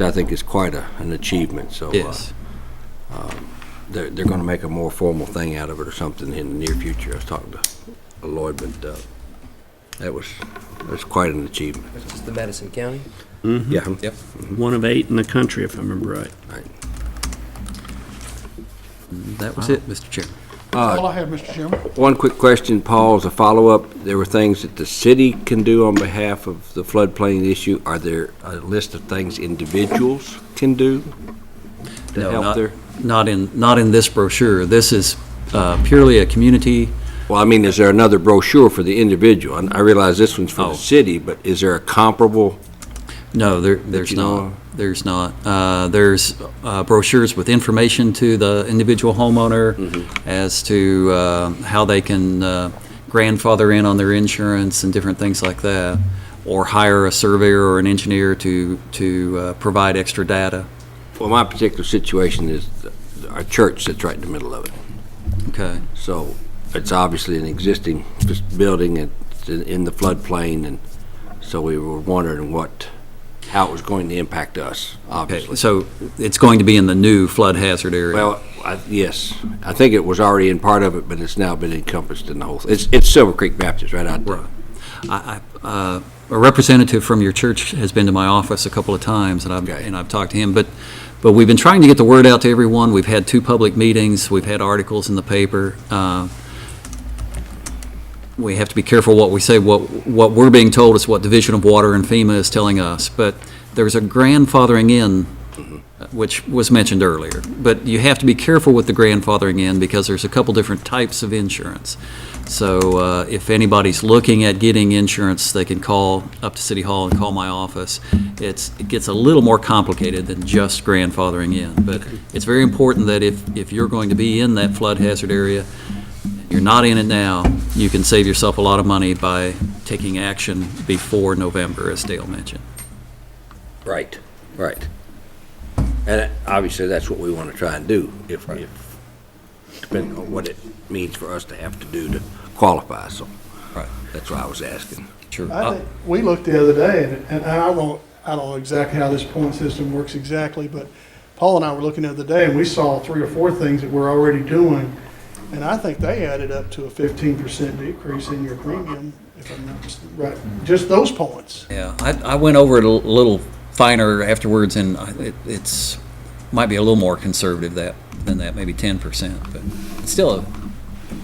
which I think is quite an achievement. So Yes. they're going to make a more formal thing out of it or something in the near future. I was talking to Lloyd, but that was quite an achievement. This is the Madison County? Yeah. Yep. One of 8 in the country, if I remember right. Right. That was it, Mr. Chairman. All I have, Mr. Chairman. One quick question, Paul, as a follow-up. There were things that the city can do on behalf of the floodplain issue. Are there a list of things individuals can do to No, help there? Not in this brochure. This is purely a community. Well, I mean, is there another brochure for the individual? And I realize this one's for Oh. the city, but is there a comparable? No, there's you not. know of? There's not. There's brochures with information to the individual homeowner as to how they can grandfather in on their insurance and different things like that, or hire a surveyor or an engineer to provide extra data. Well, my particular situation is our church sits right in the middle of it. Okay. So it's obviously an existing building, it's in the floodplain, and so we were wondering how it was going to impact us, obviously. Okay. So it's going to be in the new flood hazard area. Well, yes, I think it was already in part of it, but it's now been encompassed in the whole, it's Silver Creek Baptist right out there. A representative from your church has been to my office a couple of times, and Okay. I've talked to him, but we've been trying to get the word out to everyone. We've had 2 public meetings, we've had articles in the paper. We have to be careful what we say. What we're being told is what Division of Water and FEMA is telling us, but there's a grandfathering in, which was mentioned earlier. But you have to be careful with the grandfathering in because there's a couple different types of insurance. So if anybody's looking at getting insurance, they can call up to City Hall and call my office. It gets a little more complicated than just grandfathering in. But it's very important that if you're going to be in that flood hazard area, you're not in it now, you can save yourself a lot of money by taking action before November, as Dale mentioned. Right, right. And obviously, that's what we want to try and do, if depending on what it means for us to have to do to qualify, so. Right. That's why I was asking. Sure. I think, we looked the other day, and I don't know exactly how this point system works exactly, but Paul and I were looking the other day, and we saw 3 or 4 things that we're already doing, and I think they added up to a 15% decrease in your premium, if I'm not right, just those points. Yeah, I went over it a little finer afterwards, and it's might be a little more conservative than that, maybe 10%, but it's still a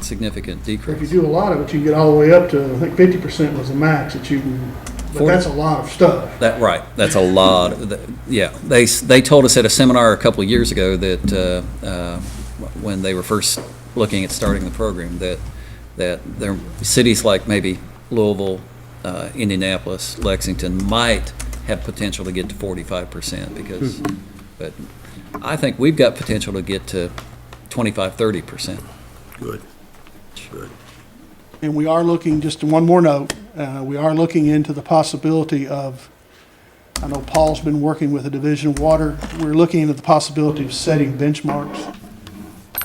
significant If you decrease. do a lot of it, you can get all the way up to, I think 50% was the max that you can, but that's a lot of stuff. That's a lot. Yeah, they told us at a seminar a couple of years ago that when they were first looking at starting the program, that there are cities like maybe Louisville, Indianapolis, Lexington might have potential to get to 45% because, but I think we've got potential to get to 25-30%. Good, good. And we are looking, just one more note, we are looking into the possibility of, I know Paul's been working with the Division of Water, we're looking into the possibility of setting benchmarks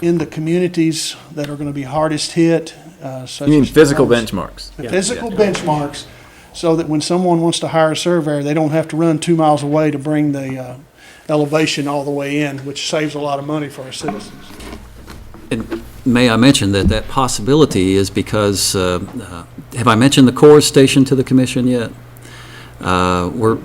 in the communities that are going to be hardest hit, such as. You mean physical towns. benchmarks? Physical benchmarks, so that when someone wants to hire a surveyor, they don't have to run 2 miles away to bring the elevation all the way in, which saves a lot of money for our citizens. And may I mention that possibility is because, have I mentioned the CORS station to the commission yet? We're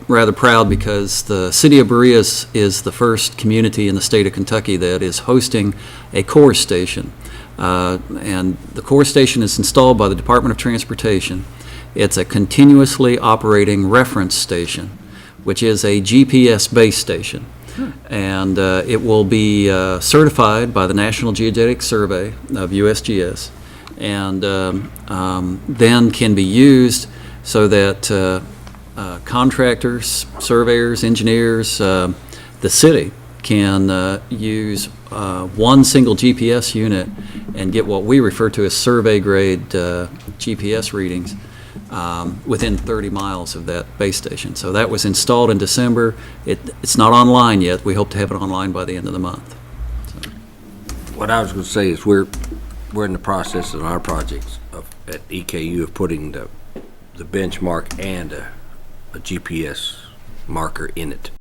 rather proud because the city of Berea is the first community in the state of Kentucky that is hosting a CORS station. And the CORS station is installed by the Department of Transportation. It's a continuously operating reference station, which is a GPS base station. And it will be certified by the National Geodetic Survey of USGS, and then can be used so that contractors, surveyors, engineers, the city can use one single GPS unit and get what we refer to as survey-grade GPS readings within 30 miles of that base station. So that was installed in December. It's not online yet. We hope to have it online by the end of the month. What I was going to say is we're in the process of our projects at EKU of putting the benchmark and a GPS marker in it.